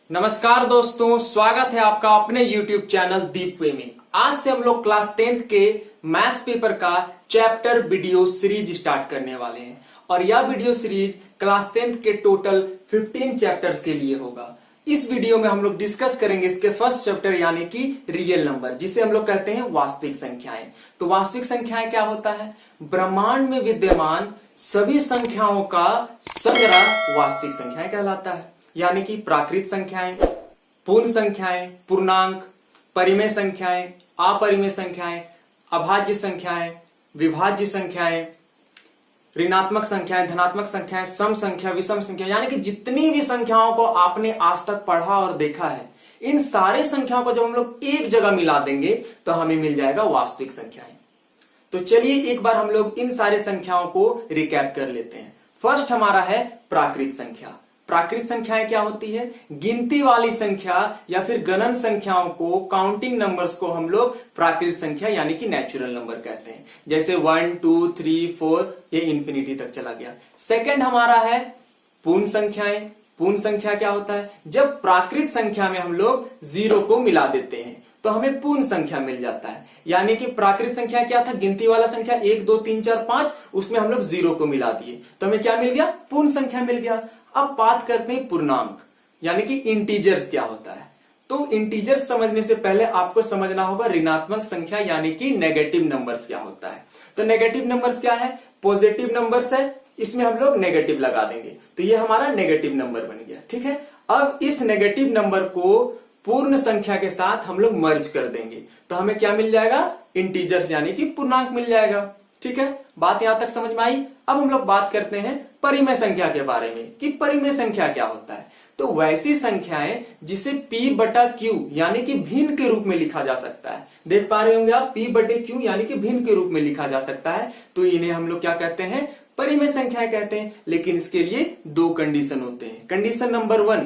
नमस्कार दोस्तों, स्वागत है आपका अपने YouTube चैनल दीप वे में। आज से हम लोग क्लास 10th के मैथ्स पेपर का चैप्टर वीडियो सीरीज स्टार्ट करने वाले हैं और यह वीडियो सीरीज क्लास 10th के टोटल 15 चैप्टर्स के लिए होगा। इस वीडियो में हम लोग डिस्कस करेंगे इसके फर्स्ट चैप्टर यानी कि रियल नंबर, जिसे हम लोग कहते हैं वास्तविक संख्याएं। तो वास्तविक संख्याएं क्या होता है? ब्रह्मांड में विद्यमान सभी संख्याओं का संग्रह वास्तविक संख्याएं कहलाता है, यानी कि प्राकृत संख्याएं, पूर्ण संख्याएं, पूर्णांक, परिमेय संख्याएं, अपरिमेय संख्याएं, अभाज्य संख्याएं, विभाज्य संख्याएं, ऋणात्मक संख्याएं, धनात्मक संख्याएं, सम संख्या, विषम संख्या, यानी कि जितनी भी संख्याओं को आपने आज तक पढ़ा और देखा है, इन सारे संख्याओं को जब हम लोग एक जगह मिला देंगे तो हमें मिल जाएगा वास्तविक संख्याएं। तो चलिए एक बार हम लोग इन सारे संख्याओं को रिकैप कर लेते हैं। फर्स्ट हमारा है प्राकृत संख्या। प्राकृत संख्याएं क्या होती है? गिनती वाली संख्या या फिर गणन संख्याओं को, काउंटिंग नंबर्स को हम लोग प्राकृत संख्या यानी कि नेचुरल नंबर कहते हैं। जैसे 1 2 3 4 ये इंफिनिटी तक चला गया। सेकंड हमारा है पूर्ण संख्याएं। पूर्ण संख्या क्या होता है? जब प्राकृत संख्या में हम लोग जीरो को मिला देते हैं तो हमें पूर्ण संख्या मिल जाता है। यानी कि प्राकृत संख्या क्या था? गिनती वाला संख्या 1 2 3 4 5, उसमें हम लोग जीरो को मिला दिए तो हमें क्या मिल गया? पूर्ण संख्या मिल गया। अब बात करते हैं पूर्णांक यानी कि इंटीजर्स क्या होता है। तो इंटीजर्स समझने से पहले आपको समझना होगा ऋणात्मक संख्या यानी कि नेगेटिव नंबर्स क्या होता है। तो नेगेटिव नंबर्स क्या है? पॉजिटिव नंबर्स है, इसमें हम लोग नेगेटिव लगा देंगे तो ये हमारा नेगेटिव नंबर बन गया। ठीक है, अब इस नेगेटिव नंबर को पूर्ण संख्या के साथ हम लोग मर्ज कर देंगे तो हमें क्या मिल जाएगा? इंटीजर्स यानी कि पूर्णांक मिल जाएगा। ठीक है, बात यहां तक समझ में आई। अब हम लोग बात करते हैं परिमेय संख्या के बारे में कि परिमेय संख्या क्या होता है। तो वैसी संख्याएं जिसे P बटा Q यानी कि भिन्न के रूप में लिखा जा सकता है। देख पा रहे होंगे आप, P बटे Q यानी कि भिन्न के रूप में लिखा जा सकता है, तो इन्हें हम लोग क्या कहते हैं? परिमेय संख्याएं कहते हैं। लेकिन इसके लिए दो कंडीशन होते हैं। कंडीशन नंबर 1,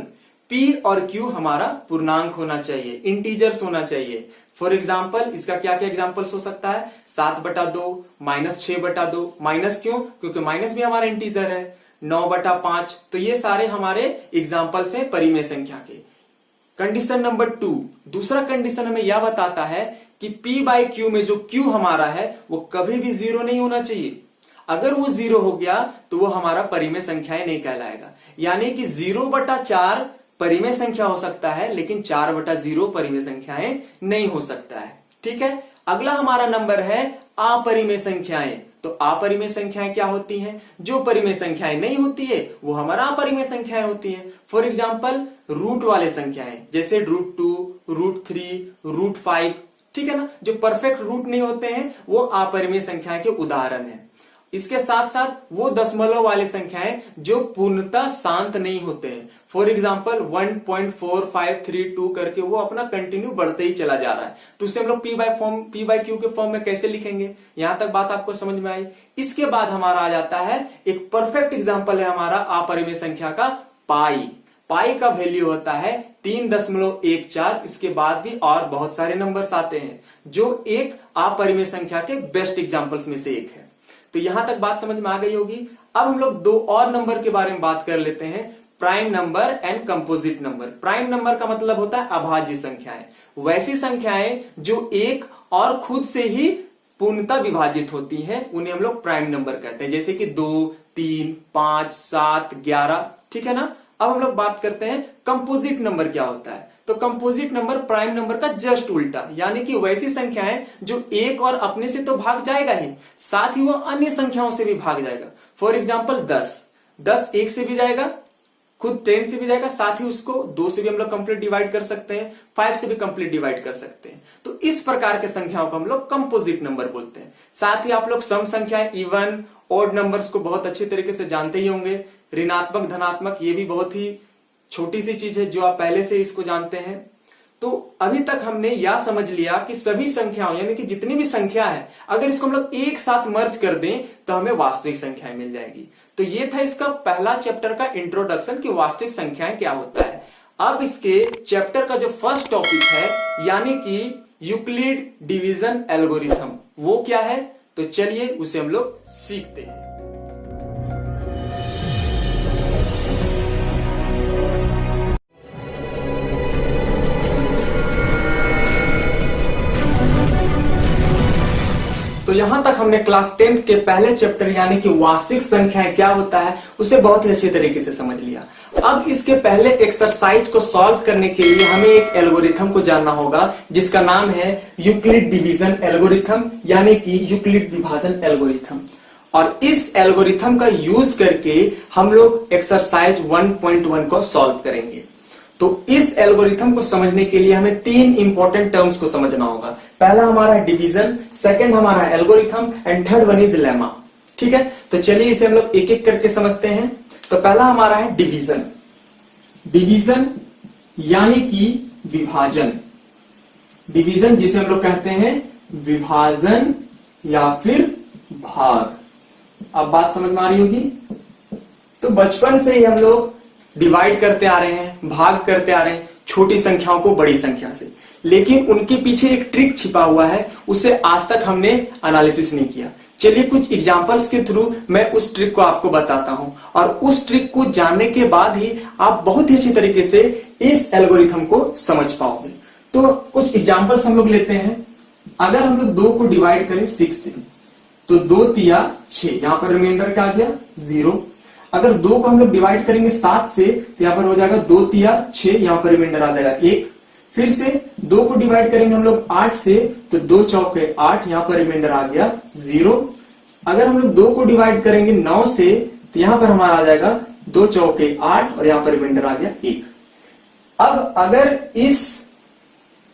P और Q हमारा पूर्णांक होना चाहिए, इंटीजर्स होना चाहिए। फॉर एग्जाम्पल इसका क्या क्या एग्जाम्पल्स हो सकता है? 7/2, -6/2, माइनस क्यों? क्योंकि माइनस भी हमारा इंटीजर है। 9/5, तो ये सारे हमारे एग्जाम्पल्स हैं परिमेय संख्या के। कंडीशन नंबर 2, दूसरा कंडीशन हमें यह बताता है कि P/Q में जो Q हमारा है वो कभी भी जीरो नहीं होना चाहिए। अगर वो जीरो हो गया तो वो हमारा परिमेय संख्याएं नहीं कहलाएगा। यानी कि 0/4 परिमेय संख्या हो सकता है लेकिन 4/0 परिमेय संख्याएं नहीं हो सकता है। ठीक है, अगला हमारा नंबर है अपरिमेय संख्याएं। तो अपरिमेय संख्याएं क्या होती हैं? जो परिमेय संख्याएं नहीं होती है वो हमारा अपरिमेय संख्याएं होती हैं। फॉर एग्जाम्पल रूट वाले संख्याएं जैसे √2, √3, √5, ठीक है ना, जो परफेक्ट रूट नहीं होते हैं वो अपरिमेय संख्याएं के उदाहरण है। इसके साथ साथ वो दशमलव वाली संख्याएं जो पूर्णतः शांत नहीं होते हैं। फॉर एग्जाम्पल 1.4532 करके वो अपना कंटिन्यू बढ़ते ही चला जा रहा है, तो उसे हम लोग P/Q के फॉर्म में कैसे लिखेंगे? यहां तक बात आपको समझ में आई। इसके बाद हमारा आ जाता है एक परफेक्ट एग्जाम्पल है हमारा अपरिमेय संख्या का पाई। पाई का वैल्यू होता है 3.14। इसके बाद भी और बहुत सारे नंबर्स आते हैं जो एक अपरिमेय संख्या के बेस्ट एग्जाम्पल्स में से एक है। तो यहां तक बात समझ में आ गई होगी। अब हम लोग दो और नंबर के बारे में बात कर लेते हैं, prime number and composite number. Prime number का मतलब होता है अभाज्य संख्याएं, वैसी संख्याएं जो एक और खुद से ही पूर्णतः विभाजित होती हैं, उन्हें हम लोग प्राइम नंबर कहते हैं। जैसे कि 2 3 5 7 11, ठीक है ना। अब हम लोग बात करते हैं कंपोजिट नंबर क्या होता है। तो कंपोजिट नंबर प्राइम नंबर का जस्ट उल्टा, यानी कि वैसी संख्याएं जो एक और अपने से तो भाग जाएगा ही, साथ ही वो अन्य संख्याओं से भी भाग जाएगा। फॉर एग्जाम्पल 10 एक से भी जाएगा, खुद 10 से भी जाएगा, साथ ही उसको 2 से भी हम लोग कंप्लीट डिवाइड कर सकते हैं, 5 से भी कंप्लीट डिवाइड कर सकते हैं। तो इस प्रकार के संख्याओं को हम लोग कंपोजिट नंबर बोलते हैं। साथ ही आप लोग सम संख्याएं, इवन ऑड नंबर्स को बहुत अच्छी तरीके से जानते ही होंगे। ऋणात्मक, धनात्मक, ये भी बहुत ही छोटी सी चीज है जो आप पहले से इसको जानते हैं। तो अभी तक हमने यह समझ लिया कि सभी संख्याओं यानी कि जितनी भी संख्या है अगर इसको हम लोग एक साथ मर्ज कर दें तो हमें वास्तविक संख्याएं मिल जाएगी। तो ये था इसका पहला चैप्टर का इंट्रोडक्शन कि वास्तविक संख्याएं क्या होता है। अब इसके चैप्टर का जो फर्स्ट टॉपिक है यानी कि यूक्लिड डिवीजन एल्गोरिथम, वो क्या है? तो चलिए उसे हम लोग सीखते हैं। तो यहां तक हमने क्लास 10th के पहले चैप्टर यानी कि वास्तविक संख्याएं क्या होता है उसे बहुत ही अच्छी तरीके से समझ लिया। अब इसके पहले एक्सरसाइज को सॉल्व करने के लिए हमें एक एल्गोरिथम को जानना होगा जिसका नाम है यूक्लिड डिवीजन एल्गोरिथम यानी कि यूक्लिड विभाजन एल्गोरिथम। और इस एल्गोरिथम का यूज करके हम लोग एक्सरसाइज 1.1 को सॉल्व करेंगे। तो इस एल्गोरिथम को समझने के लिए हमें 3 इंपॉर्टेंट टर्म्स को समझना होगा। पहला हमारा डिवीजन, सेकंड हमारा algorithm and third one is lemma. ठीक है, तो चलिए इसे हम लोग एक एक करके समझते हैं। तो पहला हमारा है डिवीजन। डिवीजन यानी कि विभाजन। डिवीजन जिसे हम लोग कहते हैं विभाजन या फिर भाग। अब बात समझ में आ रही होगी। तो बचपन से ही हम लोग डिवाइड करते आ रहे हैं, भाग करते आ रहे हैं छोटी संख्याओं को बड़ी संख्या से, लेकिन उनके पीछे एक ट्रिक छिपा हुआ है, उसे आज तक हमने एनालिसिस नहीं किया। चलिए कुछ एग्जांपल्स के थ्रू मैं उस ट्रिक को आपको बताता हूं और उस ट्रिक को जानने के बाद ही आप बहुत ही अच्छी तरीके से इस एल्गोरिथम को समझ पाओगे। तो कुछ एग्जांपल्स हम लोग लेते हैं। अगर हम लोग 2 को डिवाइड करें 6 से तो 2 तिया 6, यहां पर रिमाइंडर क्या आ गया 0। अगर 2 को हम लोग डिवाइड करेंगे 7 से तो यहां पर हो जाएगा 2 तिया 6, यहां पर रिमाइंडर आ जाएगा 1। फिर से 2 को डिवाइड करेंगे हम लोग 8 से तो 2 चौके 8, यहां पर रिमाइंडर आ गया 0। अगर हम लोग 2 को डिवाइड करेंगे 9 से तो यहां पर हमारा आ जाएगा 2 चौके 8 और यहां पर रिमाइंडर आ गया 1। अब अगर इस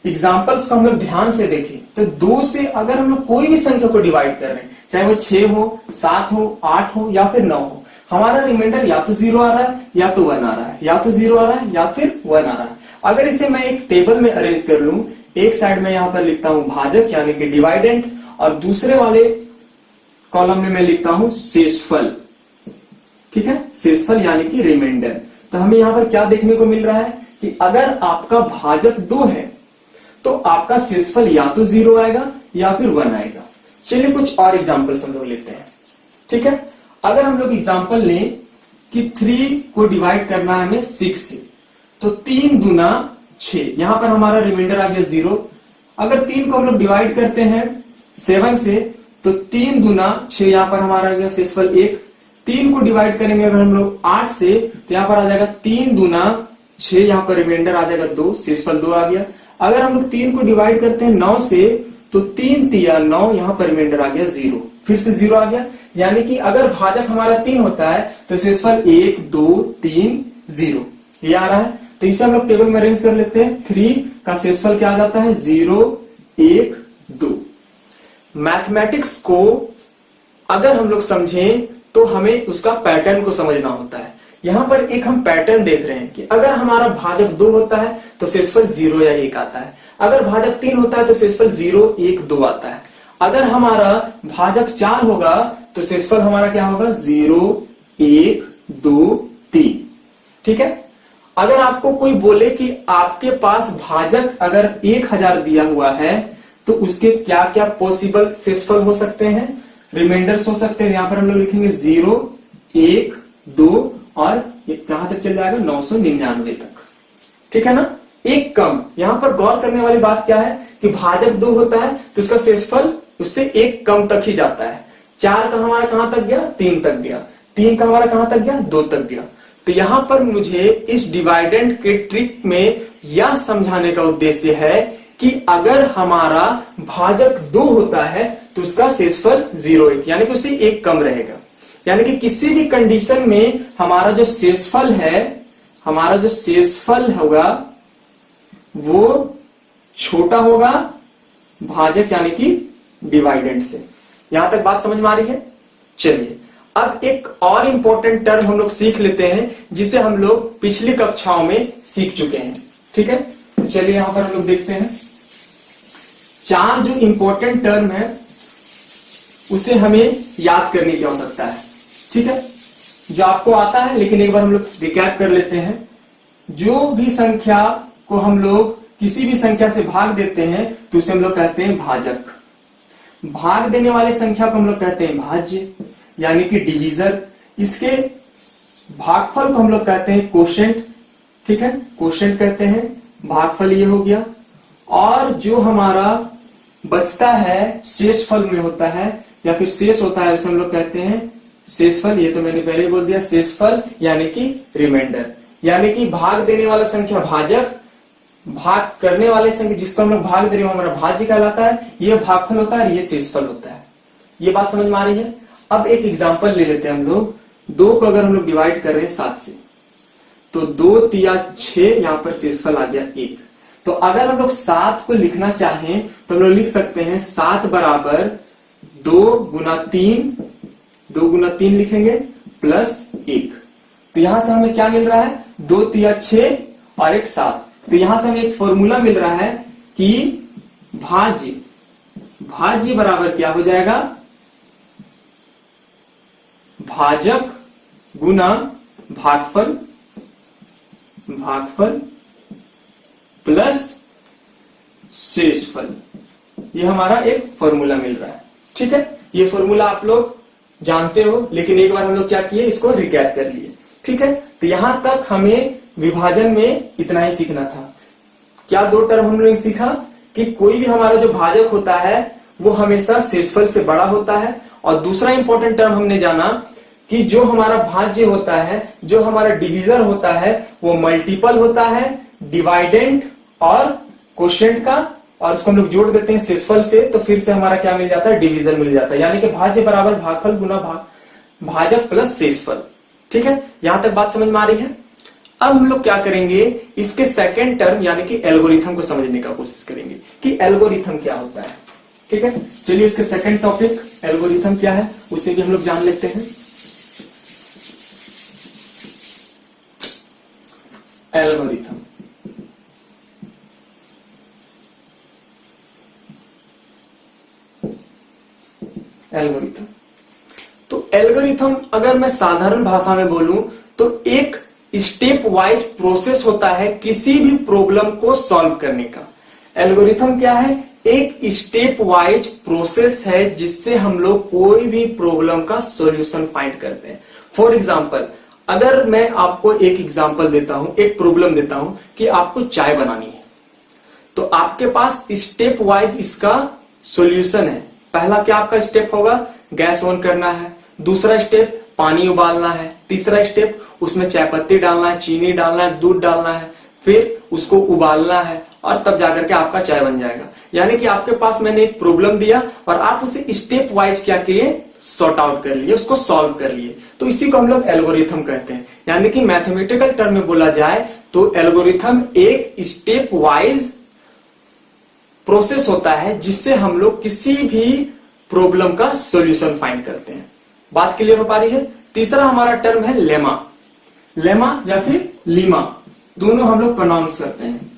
एग्जाम्पल्स को हम लोग ध्यान से देखें तो 2 से अगर हम लोग कोई भी संख्या को डिवाइड कर रहे हैं, चाहे वो 6 हो, 7 हो, 8 हो या फिर 9 हो, हमारा रिमाइंडर या तो 0 आ रहा है या तो 1 आ रहा है, या तो 0 आ रहा है या फिर 1 आ रहा है। अगर इसे मैं एक टेबल में अरेंज कर लूं, एक साइड में यहां पर लिखता हूं भाजक यानी कि डिवाइडेंट और दूसरे वाले कॉलम में मैं लिखता हूं शेषफल। ठीक है, शेषफल यानी कि रिमाइंडर। तो हमें यहां पर क्या देखने को मिल रहा है कि अगर आपका भाजक 2 है तो आपका शेषफल या तो 0 आएगा या फिर 1 आएगा। चलिए कुछ और एग्जाम्पल्स हम लोग लेते हैं। ठीक है, अगर हम लोग एग्जाम्पल लें कि 3 को डिवाइड करना है हमें 6 से तो 3 दूना 6, यहां पर हमारा रिमाइंडर आ गया 0। अगर 3 को हम लोग डिवाइड करते हैं 7 से तो 3 दूना 6, यहां पर हमारा आ गया शेषफल 1। 3 को डिवाइड करेंगे अगर हम लोग 8 से तो यहां पर आ जाएगा 3 दूना 6, यहां पर रिमाइंडर आ जाएगा 2, शेषफल 2 आ गया। अगर हम लोग 3 को डिवाइड करते हैं 9 से तो 3 तिया 9, यहां पर रिमाइंडर आ गया 0, फिर से 0 आ गया। यानी कि अगर भाजक हमारा 3 होता है तो शेषफल 1 2 3 0 ये आ रहा है। तो इसे हम लोग टेबल में अरेंज कर लेते हैं। 3 का शेषफल क्या आ जाता है 0 1 2। मैथमेटिक्स को अगर हम लोग समझें तो हमें उसका पैटर्न को समझना होता है। यहां पर एक हम पैटर्न देख रहे हैं कि अगर हमारा भाजक 2 होता है तो शेषफल 0 या 1 आता है। अगर भाजक 3 होता है तो शेषफल 0 1 2 आता है। अगर हमारा भाजक 4 होगा तो शेषफल हमारा क्या होगा 0 1 2 3। ठीक है, अगर आपको कोई बोले कि आपके पास भाजक अगर 1000 दिया हुआ है तो उसके क्या क्या पॉसिबल शेषफल हो सकते हैं, रिमाइंडर्स हो सकते हैं। यहां पर हम लोग लिखेंगे 0 1 2 और कहां तक चल जाएगा 999 तक। ठीक है ना, एक कम। यहां पर गौर करने वाली बात क्या है कि भाजक 2 होता है तो उसका शेषफल उससे एक कम तक ही जाता है। 4 का हमारा कहां तक गया 3 तक गया, 3 का हमारा कहां तक गया 2 तक गया। तो यहां पर मुझे इस डिवाइडेंट के ट्रिक में यह समझाने का उद्देश्य है कि अगर हमारा भाजक 2 होता है तो उसका शेषफल 0 1 यानी कि उससे एक कम रहेगा। यानी कि किसी भी कंडीशन में हमारा जो शेषफल है, हमारा जो शेषफल होगा वो छोटा होगा भाजक यानी कि डिवाइडेंट से। यहां तक बात समझ में आ रही है। चलिए अब एक और इंपॉर्टेंट टर्म हम लोग सीख लेते हैं जिसे हम लोग पिछली कक्षाओं में सीख चुके हैं। ठीक है, तो चलिए यहां पर हम लोग देखते हैं 4 जो इंपॉर्टेंट टर्म है उसे हमें याद करने की आवश्यकता है। ठीक है, जो आपको आता है लेकिन एक बार हम लोग रिकैप कर लेते हैं। जो भी संख्या को हम लोग किसी भी संख्या से भाग देते हैं तो उसे हम लोग कहते हैं भाजक। भाग देने वाले संख्या को हम लोग कहते हैं भाज्य यानी कि डिवीजर। इसके भागफल को हम लोग कहते हैं कोशेंट। ठीक है, कोशेंट कहते हैं, भागफल ये हो गया। और जो हमारा बचता है शेषफल में होता है, या फिर शेष होता है, उसे हम लोग कहते हैं शेषफल। ये तो मैंने पहले बोल दिया, शेषफल यानी कि रिमाइंडर, यानी कि भाग देने वाला संख्या भाजक, भाग करने वाले संख्या जिसको हम लोग भाग दे रहे हो हमारा भाज्य कहलाता है, ये भागफल होता है और ये शेषफल होता है। ये बात समझ में आ रही है। अब एक एग्जांपल ले लेते हैं हम लोग। 2 को अगर हम लोग डिवाइड कर रहे हैं 7 से, तो 2 तिया 6, यहां पर शेषफल आ गया 1। तो अगर हम लोग 7 को लिखना चाहें तो हम लोग लिख सकते हैं 7 बराबर 2 गुना 3, 2 गुना 3 लिखेंगे प्लस 1। तो यहां से हमें क्या मिल रहा है, 2 तिया 6 और 1 7। तो यहां से हमें एक फॉर्मूला मिल रहा है कि भाज्य बराबर क्या हो जाएगा, भाजक गुना भागफल प्लस शेषफल। ये हमारा एक फॉर्मूला मिल रहा है। ठीक है, ये फॉर्मूला आप लोग जानते हो, लेकिन एक बार हम लोग क्या किए, इसको रिकैप कर लिए। ठीक है, तो यहां तक हमें विभाजन में इतना ही सीखना था। क्या 2 टर्म हम लोग सीखा कि कोई भी हमारा जो भाजक होता है वो हमेशा शेषफल से बड़ा होता है, और दूसरा इंपॉर्टेंट टर्म हमने जाना कि जो हमारा भाज्य होता है, जो हमारा डिवीजर होता है, वो मल्टीपल होता है डिवाइडेंट और क्वोशिएंट का, और उसको हम लोग जोड़ देते हैं शेषफल से, तो फिर से हमारा क्या मिल जाता है, डिवीजन मिल जाता है। यानी कि भाज्य बराबर भागफल गुना भाजक प्लस शेषफल। ठीक है, यहां तक बात समझ में आ रही है। अब हम लोग क्या करेंगे, इसके सेकंड टर्म यानी कि एल्गोरिथम को समझने का कोशिश करेंगे कि एल्गोरिथम क्या होता है। ठीक है, चलिए इसके सेकंड टॉपिक एल्गोरिथम क्या है उसे भी हम लोग जान लेते हैं। एल्गोरिथम, एल्गोरिथम तो एल्गोरिथम अगर मैं साधारण भाषा में बोलूं तो एक स्टेप वाइज प्रोसेस होता है किसी भी प्रॉब्लम को सॉल्व करने का। एल्गोरिथम क्या है, एक स्टेप वाइज प्रोसेस है जिससे हम लोग कोई भी प्रॉब्लम का सॉल्यूशन फाइंड करते हैं। फॉर एग्जांपल, अगर मैं आपको एक एग्जांपल देता हूं, एक प्रॉब्लम देता हूं कि आपको चाय बनानी है, तो आपके पास स्टेप वाइज इसका सॉल्यूशन है। पहला क्या आपका स्टेप होगा, गैस ऑन करना है। दूसरा स्टेप पानी उबालना है। तीसरा स्टेप उसमें चाय पत्ती डालना है, चीनी डालना है, दूध डालना है, फिर उसको उबालना है और तब जाकर के आपका चाय बन जाएगा। यानी कि आपके पास मैंने एक प्रॉब्लम दिया और आप उसे स्टेप वाइज क्या किए, सॉर्ट आउट कर लिए, उसको सॉल्व कर लिए। तो इसी को हम लोग एल्गोरिथम कहते हैं। यानी कि मैथमेटिकल टर्म में बोला जाए तो एल्गोरिथम एक स्टेप वाइज प्रोसेस होता है जिससे हम लोग किसी भी प्रॉब्लम का सॉल्यूशन फाइंड करते हैं। बात क्लियर हो पा रही है। तीसरा हमारा टर्म है लेमा। लेमा या फिर लीमा, दोनों हम लोग प्रोनाउंस करते हैं,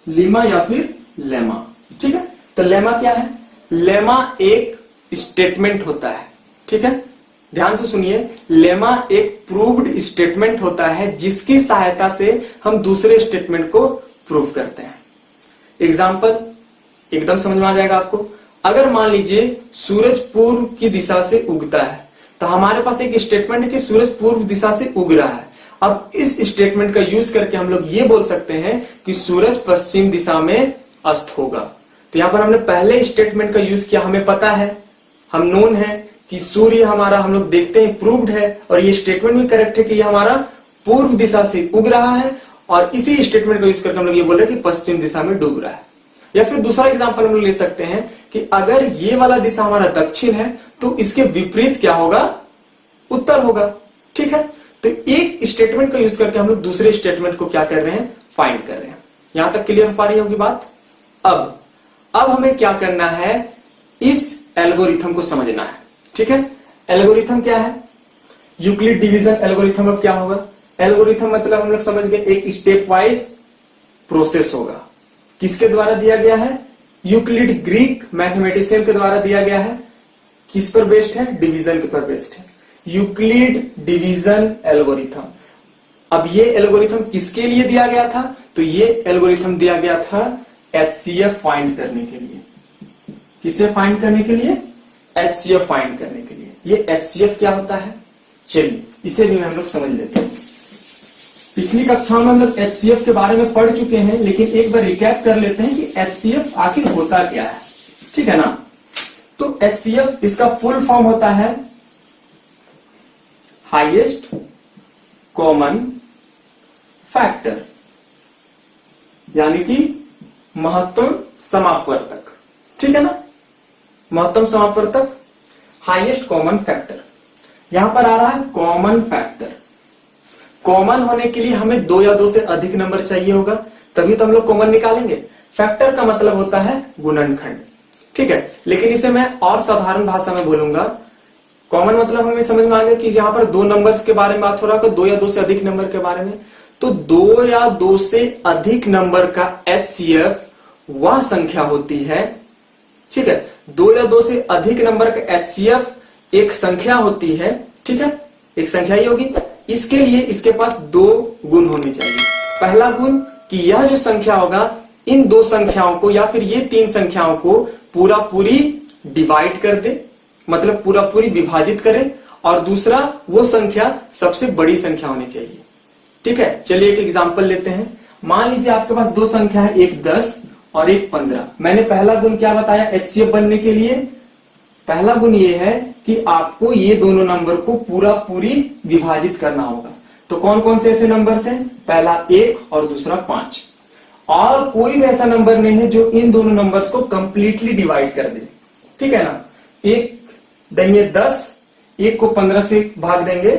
लीमा या फिर लेमा। ठीक है, तो लेमा क्या है, लेमा एक स्टेटमेंट होता है। ठीक है, ध्यान से सुनिए, लेमा एक प्रूव्ड स्टेटमेंट होता है जिसकी सहायता से हम दूसरे स्टेटमेंट को प्रूव करते हैं। एग्जाम्पल एकदम समझ में आ जाएगा आपको। अगर मान लीजिए सूरज पूर्व की दिशा से उगता है, तो हमारे पास एक स्टेटमेंट है कि सूरज पूर्व दिशा से उग रहा है। अब इस स्टेटमेंट का यूज करके हम लोग ये बोल सकते हैं कि सूरज पश्चिम दिशा में अस्त होगा। तो यहां पर हमने पहले स्टेटमेंट का यूज किया, हमें पता है, हम नोन है कि सूर्य हमारा, हम लोग देखते हैं प्रूव्ड है, और ये स्टेटमेंट भी करेक्ट है कि ये हमारा पूर्व दिशा से उग रहा है, और इसी स्टेटमेंट का यूज करके हम लोग ये बोल रहे हैं कि पश्चिम दिशा में डूब रहा है। या फिर दूसरा एग्जांपल हम लोग ले सकते हैं कि अगर ये वाला दिशा हमारा दक्षिण है तो इसके विपरीत क्या होगा, उत्तर होगा। ठीक है, तो एक स्टेटमेंट का यूज करके हम लोग दूसरे स्टेटमेंट को क्या कर रहे हैं, फाइंड कर रहे हैं। यहां तक क्लियर हो पा रही होगी बात। अब हमें क्या करना है, इस एल्गोरिथम को समझना है। ठीक है, एल्गोरिथम क्या है, यूक्लिड डिवीजन एल्गोरिथम। अब क्या होगा, एल्गोरिथम मतलब हम लोग समझ गए एक स्टेप वाइज प्रोसेस होगा। किसके द्वारा दिया गया है, यूक्लिड ग्रीक मैथमेटिशियन के द्वारा दिया गया है। किस पर बेस्ड है, डिवीजन के पर बेस्ड है, यूक्लिड डिवीजन एल्गोरिथम। अब ये एल्गोरिथम किसके लिए दिया गया था, तो ये एल्गोरिथम दिया गया था एचसीएफ फाइंड करने के लिए। किसे फाइंड करने के लिए, एचसीएफ फाइंड करने के लिए। ये एचसीएफ क्या होता है, चलिए इसे भी हम लोग समझ लेते हैं। पिछली कक्षाओं में हम लोग एचसीएफ के बारे में पढ़ चुके हैं, लेकिन एक बार रिकैप कर लेते हैं कि एचसीएफ आखिर होता क्या है। ठीक है ना। तो HCF इसका फुल फॉर्म होता है हाईएस्ट कॉमन फैक्टर, यानी कि महत्तम समापवर्तक, ठीक है ना। महत्तम समापवर्तक हाईएस्ट कॉमन फैक्टर, यहां पर आ रहा है कॉमन फैक्टर। कॉमन होने के लिए हमें 2 या 2 से अधिक नंबर चाहिए होगा, तभी तो हम लोग कॉमन निकालेंगे। फैक्टर का मतलब होता है गुणनखंड, ठीक है। लेकिन इसे मैं और साधारण भाषा में बोलूंगा। कॉमन मतलब हमें समझ में आ गया कि जहां पर 2 नंबर्स के बारे में बात हो रहा है, 2 या 2 से अधिक नंबर के बारे में, तो 2 या 2 से अधिक नंबर का HCF वह संख्या होती है, ठीक है। 2 या 2 से अधिक नंबर का HCF एक संख्या होती है, ठीक है, एक संख्या ही होगी। इसके लिए इसके पास 2 गुण होने चाहिए। पहला गुण कि यह जो संख्या होगा इन 2 संख्याओं को या फिर ये 3 संख्याओं को पूरा पूरी डिवाइड कर दे, मतलब पूरा पूरी विभाजित करे। और दूसरा वो संख्या सबसे बड़ी संख्या होनी चाहिए, ठीक है। चलिए एक एग्जांपल लेते हैं। मान लीजिए आपके पास 2 संख्या है, एक 10 और एक 15। मैंने पहला गुण क्या बताया HCF बनने के लिए? पहला गुण ये है कि आपको ये दोनों नंबर को पूरा पूरी विभाजित करना होगा। तो कौन कौन से ऐसे नंबर हैं? पहला 1 और दूसरा 5। और कोई भी ऐसा नंबर नहीं है जो इन दोनों नंबर्स को कंप्लीटली डिवाइड कर दे, ठीक है ना। एक देंगे 10, 1 को 15 से भाग देंगे,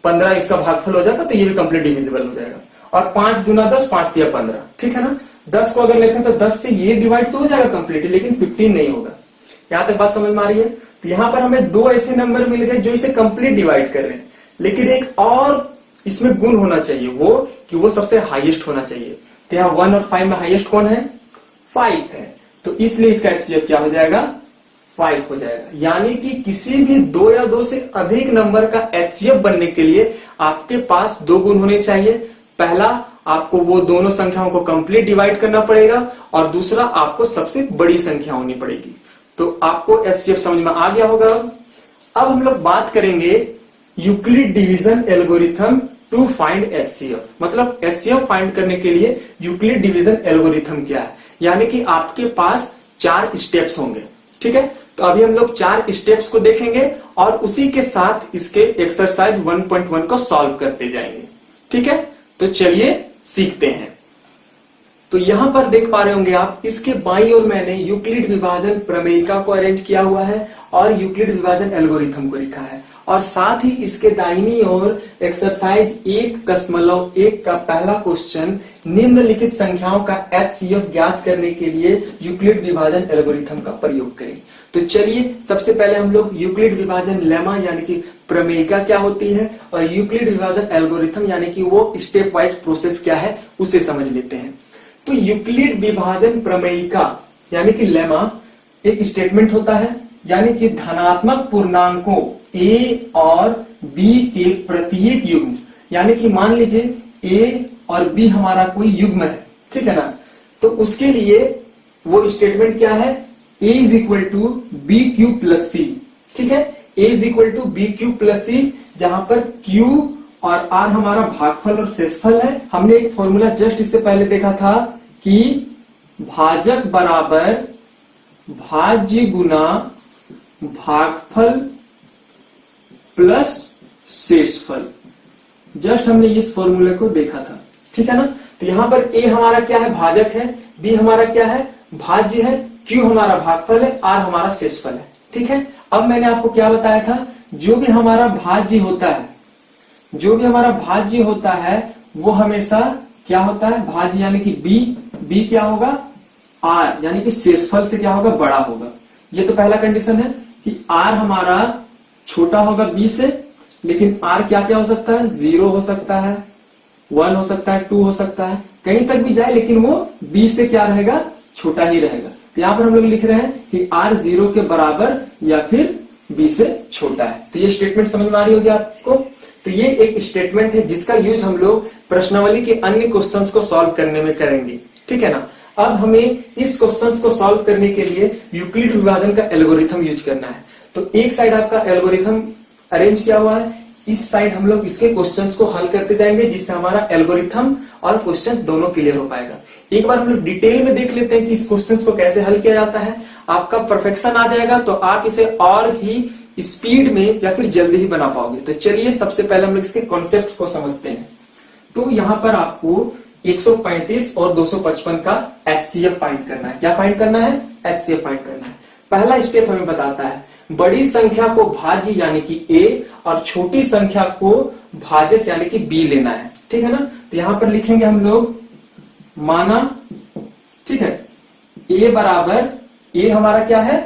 15 इसका भागफल हो जाएगा, तो ये भी कंप्लीट डिविजिबल हो जाएगा। और 5 दूना 10, 5 तिया 15, ठीक है ना। 10 को अगर लेते हैं तो 10 से ये डिवाइड तो हो जाएगा कंप्लीटली, लेकिन 15 नहीं होगा। यहां तक बात समझ में आ रही है? तो यहां पर हमें 2 ऐसे नंबर मिल गए जो इसे कंप्लीट डिवाइड कर रहे हैं, लेकिन एक और इसमें गुण होना चाहिए, वो कि वो सबसे हाईएस्ट होना चाहिए। तो यहाँ 1 और 5 में हाईएस्ट कौन है? 5 है। तो इसलिए इसका HCF क्या हो जाएगा? 5 हो जाएगा। यानी कि किसी भी 2 या 2 से अधिक नंबर का HCF बनने के लिए आपके पास 2 गुण होने चाहिए। पहला, आपको वो दोनों संख्याओं को कंप्लीट डिवाइड करना पड़ेगा, और दूसरा आपको सबसे बड़ी संख्या होनी पड़ेगी। तो आपको HCF समझ में आ गया होगा। अब हम लोग बात करेंगे Euclid division algorithm to find HCF। मतलब HCF फाइंड करने के लिए यूक्लिड डिवीजन एल्गोरिथम क्या है, यानी कि आपके पास 4 स्टेप्स होंगे, ठीक है। तो अभी हम लोग 4 स्टेप्स को देखेंगे और उसी के साथ इसके एक्सरसाइज 1.1 को सॉल्व करते जाएंगे, ठीक है। तो चलिए सीखते हैं। तो यहां पर देख पा रहे होंगे आप, इसके बाईं ओर मैंने यूक्लिड विभाजन प्रमेयिका को अरेंज किया हुआ है और यूक्लिड विभाजन एल्गोरिथम को लिखा है, और साथ ही इसके दाहिनी ओर एक्सरसाइज 1.1 का पहला क्वेश्चन, निम्नलिखित संख्याओं का HCF ज्ञात करने के लिए यूक्लिड विभाजन एल्गोरिथम का प्रयोग करें। तो चलिए सबसे पहले हम लोग यूक्लिड विभाजन लेमा यानी कि प्रमेयिका क्या होती है, और यूक्लिड विभाजन एल्गोरिथम यानी कि वो स्टेप वाइज प्रोसेस क्या है उसे समझ लेते हैं। तो यूक्लिड विभाजन प्रमेयिका यानी कि लेमा एक स्टेटमेंट होता है, यानी कि धनात्मक पूर्णांकों a और b के प्रत्येक युग्म, यानी कि मान लीजिए a और b हमारा कोई युग्म है, ठीक है ना। तो उसके लिए वो स्टेटमेंट क्या है? a is equal to B Q plus C, ठीक है। a is equal to B Q plus C, जहां पर q और r हमारा भागफल और शेषफल है। हमने एक फॉर्मूला जस्ट इससे पहले देखा था कि भाजक बराबर भाज्य गुना भागफल प्लस शेषफल। जस्ट हमने इस फॉर्मूले को देखा था, ठीक है ना। तो यहां पर a हमारा क्या है? भाजक है, b हमारा क्या है? भाज्य है, q हमारा भागफल है, r हमारा शेषफल है, ठीक है। अब मैंने आपको क्या बताया था? जो भी हमारा भाज्य होता है, जो भी हमारा भाज्य होता है वो हमेशा क्या होता है? भाज्य यानी कि b क्या होगा? r यानी कि शेषफल से क्या होगा? बड़ा होगा। ये तो पहला कंडीशन है कि r हमारा छोटा होगा b से, लेकिन r क्या क्या हो सकता है? 0 हो सकता है, 1 हो सकता है, 2 हो सकता है, कहीं तक भी जाए, लेकिन वो b से क्या रहेगा? छोटा ही रहेगा। तो यहाँ पर हम लोग लिख रहे हैं कि r 0 के बराबर या फिर b से छोटा है। तो ये स्टेटमेंट समझ में आ रही होगी आपको। तो ये एक स्टेटमेंट है जिसका यूज हम लोग प्रश्नावली के अन्य क्वेश्चंस को सॉल्व करने में करेंगे, ठीक है ना। अब हमें इस क्वेश्चंस को सॉल्व करने के लिए यूक्लिड विभाजन का एल्गोरिथम यूज करना है। तो एक साइड आपका एल्गोरिथम अरेंज किया हुआ है, इस साइड हम लोग इसके क्वेश्चंस को हल करते जाएंगे, जिससे हमारा एल्गोरिथम और क्वेश्चन दोनों क्लियर हो पाएगा। एक बार हम लोग डिटेल में देख लेते हैं कि इस क्वेश्चंस को कैसे हल किया जाता है, आपका परफेक्शन आ जाएगा तो आप इसे और ही स्पीड में या फिर जल्दी ही बना पाओगे। तो चलिए सबसे पहले हम लोग इसके कॉन्सेप्ट को समझते हैं। तो यहां पर आपको 135 और 255 का HCF फाइंड करना है। क्या फाइंड करना है? HCF फाइंड करना है। पहला स्टेप हमें बताता है बड़ी संख्या को भाज्य यानी कि A और छोटी संख्या को भाजक यानी कि B लेना है। ठीक है ना। तो यहां पर लिखेंगे हम लोग माना, ठीक है, A बराबर, A हमारा क्या है?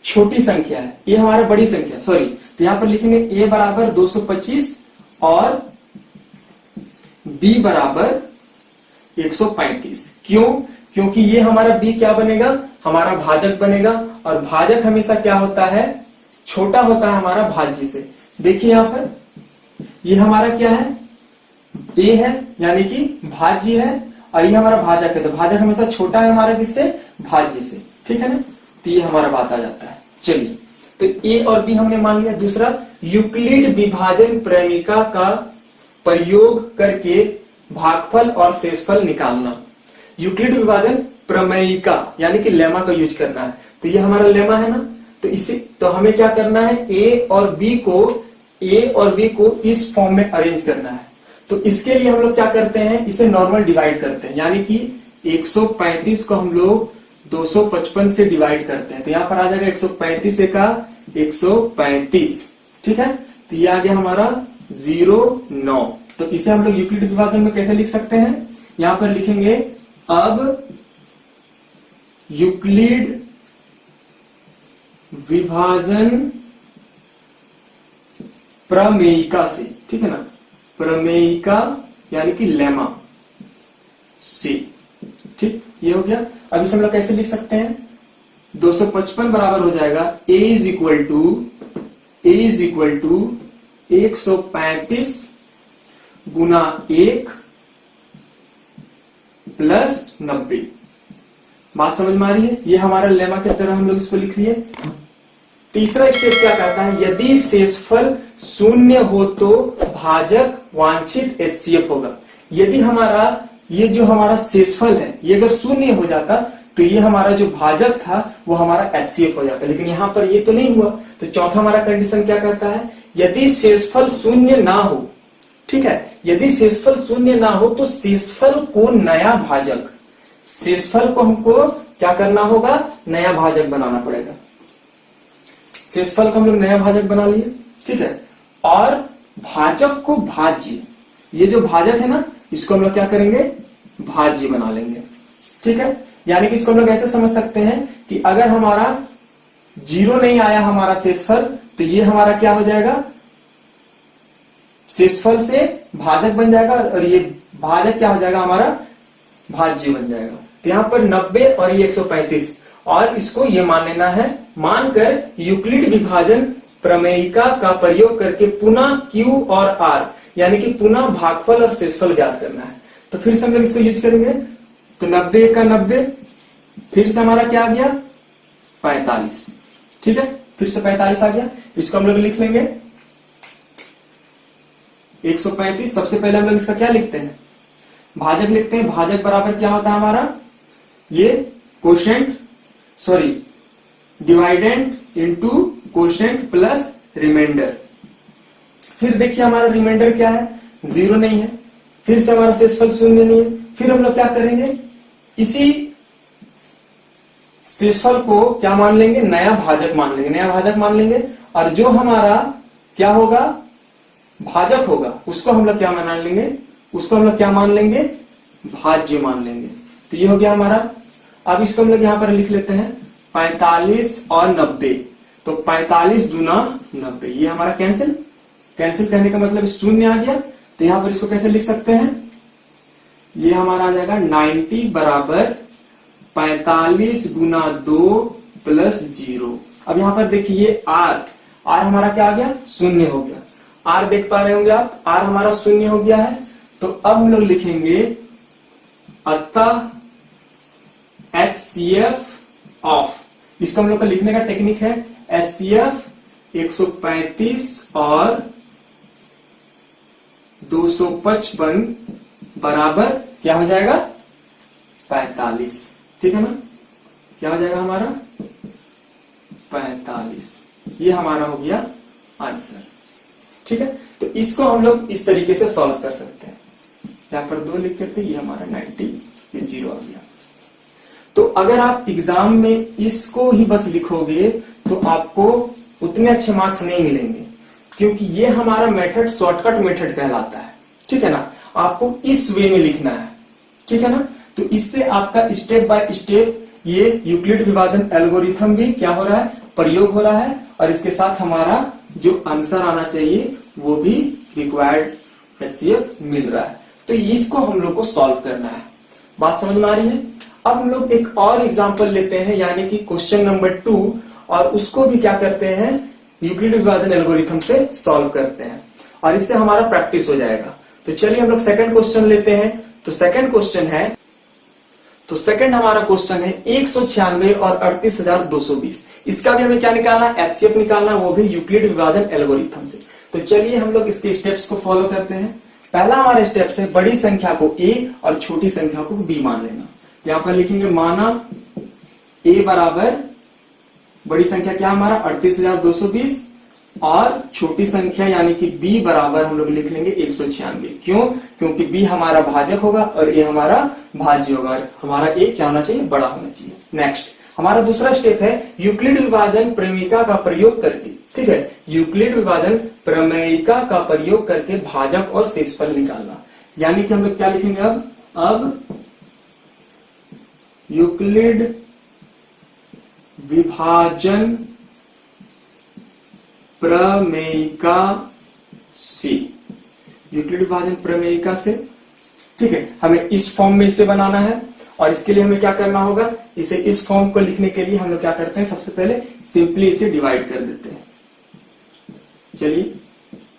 छोटी संख्या है, A हमारा बड़ी संख्या, सॉरी। तो यहां पर लिखेंगे A बराबर 225 और B बराबर 135। क्यों? क्योंकि ये हमारा B क्या बनेगा? हमारा भाजक बनेगा, और भाजक हमेशा क्या होता है? छोटा होता है हमारा भाज्य से। देखिए यहां पर ये हमारा क्या है? A है यानी कि भाज्य है, और ये हमारा भाजक है। तो भाजक हमेशा छोटा है हमारा किससे? भाज्य से। ठीक है ना। तो ये हमारा बात आ जाता है। चलिए, तो A और B हमने मान लिया। दूसरा, यूक्लिड विभाजन प्रमेयिका का प्रयोग करके भागफल और शेषफल निकालना। यूक्लिड विभाजन प्रमेयिका यानी कि लेमा का यूज करना है। तो ये हमारा लेमा है ना। तो इसे तो हमें क्या करना है? A और B को इस फॉर्म में अरेंज करना है। तो इसके लिए हम लोग क्या करते हैं? इसे नॉर्मल डिवाइड करते हैं, यानी कि 135 को हम लोग 255 से डिवाइड करते हैं। तो यहां पर आ जाएगा 135 का 135। ठीक है। तो ये आ गया हमारा 0,9। तो इसे हम लोग यूक्लिड विभाजन में कैसे लिख सकते हैं? यहां पर लिखेंगे अब यूक्लिड विभाजन प्रमेयिका से, ठीक है ना, प्रमेयिका यानी कि लेमा से। ठीक, ये हो गया। अब इसे हम लोग कैसे लिख सकते हैं? 255 बराबर हो जाएगा A इज इक्वल टू 135 गुना 1 प्लस 90। बात समझ में आ रही है? ये हमारा लेमा की तरह हम लोग इसको लिख लिए। तीसरा स्टेप क्या कहता है? यदि शेषफल शून्य हो तो भाजक वांछित HCF होगा। यदि हमारा ये जो हमारा शेषफल है ये अगर शून्य हो जाता तो ये हमारा जो भाजक था वो हमारा HCF हो जाता, लेकिन यहां पर ये तो नहीं हुआ। तो चौथा हमारा कंडीशन क्या कहता है? यदि शेषफल शून्य ना हो, ठीक है, यदि शेषफल शून्य ना हो तो शेषफल को नया भाजक, शेषफल को हमको क्या करना होगा? नया भाजक बनाना पड़ेगा। शेषफल को हम लोग नया भाजक बना लिए, ठीक है, और भाजक को भाज्य, ये जो भाजक है ना इसको हम लोग क्या करेंगे? भाज्य बना लेंगे। ठीक है। यानी कि इसको हम लोग ऐसे समझ सकते हैं कि अगर हमारा 0 नहीं आया हमारा शेषफल तो ये हमारा क्या हो जाएगा? शेषफल से भाजक बन जाएगा, और ये भाजक क्या हो जाएगा? हमारा भाज्य बन जाएगा। तो यहां पर 90 और ये 135, और इसको ये मान लेना है, मानकर यूक्लिड विभाजन प्रमेयिका का प्रयोग करके पुनः Q और R यानी कि पुनः भागफल और शेषफल ज्ञात करना है। तो फिर से हम लोग इसको यूज करेंगे। तो 90 का 90, फिर से हमारा क्या आ गया? 45। ठीक है, फिर से 45 आ गया। इसको हम लोग लिख लेंगे 135। सबसे पहले हम लोग इसका क्या लिखते हैं? भाजक लिखते हैं। भाजक बराबर क्या होता है हमारा? ये quotient, sorry, dividend into quotient plus remainder. फिर देखिए हमारा रिमाइंडर क्या है? 0 नहीं है। फिर से हमारा शेषफल शून्य नहीं है। फिर हम लोग क्या करेंगे? इसी शेषफल को क्या मान लेंगे? नया भाजक मान लेंगे। नया भाजक मान लेंगे, और जो हमारा क्या होगा? भाजक होगा, उसको हम लोग क्या मान लेंगे? उसको हम लोग क्या मान लेंगे? भाज्य मान लेंगे। तो ये हो गया हमारा। अब इसको हम लोग यहां पर लिख लेते हैं 45 और 90। तो 45 दूना 90, ये हमारा कैंसिल कहने का मतलब शून्य आ गया। तो यहां पर इसको कैसे लिख सकते हैं? ये हमारा आ जाएगा 90 बराबर 45 गुना 2 प्लस 0। अब यहां पर देखिए R हमारा क्या आ गया? शून्य हो गया। R देख पा रहे होंगे आप, R हमारा शून्य हो गया है। तो अब हम लोग लिखेंगे अतः HCF ऑफ, इसको हम लोग का लिखने का टेक्निक है HCF 135 और 255 बराबर क्या हो जाएगा? 45। ठीक है ना। क्या हो जाएगा हमारा? 45, ये हमारा हो गया आंसर। ठीक है, तो इसको हम लोग इस तरीके से सॉल्व कर सकते हैं। यहाँ पर 2 लिख करके ये हमारा 90, ये 0 आ गया। तो अगर आप एग्जाम में इसको ही बस लिखोगे तो आपको उतने अच्छे मार्क्स नहीं मिलेंगे, क्योंकि ये हमारा मेथड शॉर्टकट मेथड कहलाता है। ठीक है ना, आपको इस वे में लिखना है। ठीक है ना, तो इससे आपका स्टेप बाय स्टेप ये यूक्लिड विभाजन एल्गोरिथम भी क्या हो रहा है, प्रयोग हो रहा है, और इसके साथ हमारा जो आंसर आना चाहिए वो भी रिक्वायर्ड एचसीएफ मिल रहा है। तो इसको हम लोग को सॉल्व करना है। बात समझ में आ रही है? अब हम लोग एक और एग्जांपल लेते हैं, यानी कि क्वेश्चन नंबर 2, और उसको भी क्या करते हैं, यूक्लिड विभाजन एल्गोरिथम से सॉल्व करते हैं, और इससे हमारा प्रैक्टिस हो जाएगा। तो चलिए हम लोग सेकंड क्वेश्चन लेते हैं। तो सेकंड क्वेश्चन है, तो सेकंड हमारा क्वेश्चन है 196 और 38,220। इसका भी हमें क्या निकालना है, एचसीएफ निकालना, वो भी यूक्लिड विभाजन एल्गोरिथम से। तो चलिए हम लोग इसके स्टेप्स को फॉलो करते हैं। पहला हमारा स्टेप है बड़ी संख्या को a और छोटी संख्या को b मान लेना। यहां पर लिखेंगे माना a बराबर बड़ी संख्या क्या हमारा 38,220 और छोटी संख्या यानी कि b बराबर हम लोग लिख लेंगे 196। क्यों? क्योंकि b हमारा भाजक होगा और a हमारा भाज्य होगा, और हमारा a क्या होना चाहिए, बड़ा होना चाहिए। नेक्स्ट हमारा दूसरा स्टेप है यूक्लिड विभाजन प्रमेयिका का प्रयोग करके। ठीक है, यूक्लिड विभाजन प्रमेयिका का प्रयोग करके भाजक और शेषफल निकालना। यानी कि हम लोग क्या लिखेंगे अब यूक्लिड विभाजन प्रमेयिका से, यूक्लिड विभाजन प्रमेयिका से। ठीक है, हमें इस फॉर्म में इसे बनाना है, और इसके लिए हमें क्या करना होगा, इसे इस फॉर्म को लिखने के लिए हम लोग क्या करते हैं, सबसे पहले सिंपली इसे डिवाइड कर देते हैं। चलिए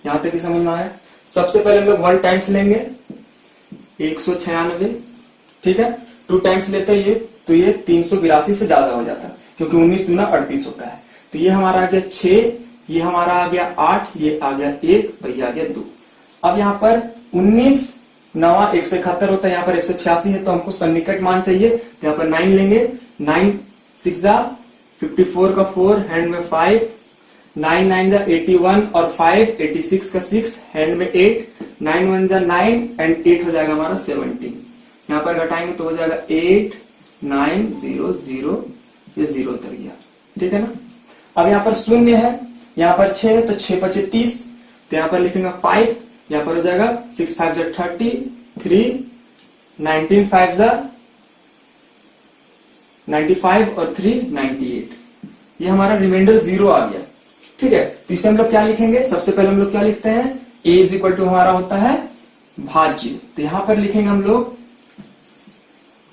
यहां तक ही समझ में आया। सबसे पहले हम लोग 1 टाइम्स लेंगे 196। ठीक है, 2 टाइम्स लेते हैं ये, तो ये 382 से ज्यादा हो जाता है, क्योंकि 19 दूना 38 होता है। तो ये हमारा आ गया 6, ये हमारा आ गया 8, ये आ गया 1 और ये आ गया 2। अब यहाँ पर 19 9 171 होता है, यहाँ पर 186 है, तो हमको सन्निकट मान चाहिए। तो यहाँ पर 9 लेंगे, 9 6 54 का 4, हैंड में 5, 9 9 81 और 5 86 का 6, हैंड में 8, 9 1 9 एंड 8 हो जाएगा हमारा 17। यहाँ पर घटाएंगे तो हो जाएगा 8 9 0 0, ये 0 उतर गया। ठीक है ना, अब यहाँ पर शून्य है, यहाँ पर 6 है, तो 6 5 30, तो यहाँ पर लिखेंगे 5, यहाँ पर हो जाएगा 6 5 30, 3 19 5 95 और 3 98, ये हमारा रिमाइंडर 0 आ गया। ठीक है, तो इसे हम लोग क्या लिखेंगे, सबसे पहले हम लोग क्या लिखते हैं, a इज इक्वल टू हमारा होता है भाज्य। तो यहां पर लिखेंगे हम लोग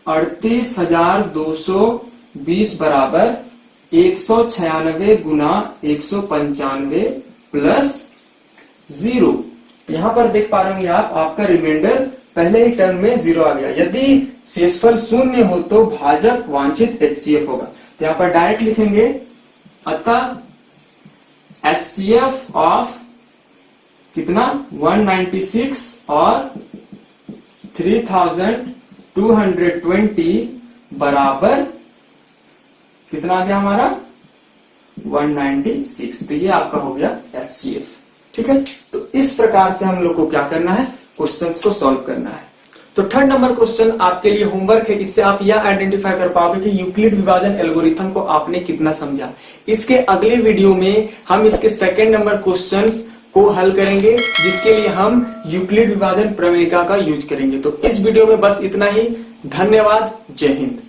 38,220 बराबर 196 गुना 195 प्लस 0। यहां पर देख पा रहे होंगे आप, आपका रिमाइंडर पहले ही टर्म में 0 आ गया। यदि शेषफल शून्य हो तो भाजक वांछित एचसीएफ होगा। तो यहां पर डायरेक्ट लिखेंगे, अतः एचसीएफ ऑफ कितना 196 और 3220 बराबर कितना आ गया हमारा 196। तो ये आपका हो गया एचसीएफ। ठीक है, तो इस प्रकार से हम लोग को क्या करना है, क्वेश्चंस को सॉल्व करना है। तो थर्ड नंबर क्वेश्चन आपके लिए होमवर्क है, इससे आप यह आइडेंटिफाई कर पाओगे कि यूक्लिड विभाजन एल्गोरिथम को आपने कितना समझा। इसके अगले वीडियो में हम इसके सेकंड नंबर क्वेश्चंस को हल करेंगे, जिसके लिए हम यूक्लिड विभाजन प्रमेयिका का यूज करेंगे। तो इस वीडियो में बस इतना ही। धन्यवाद, जय हिंद।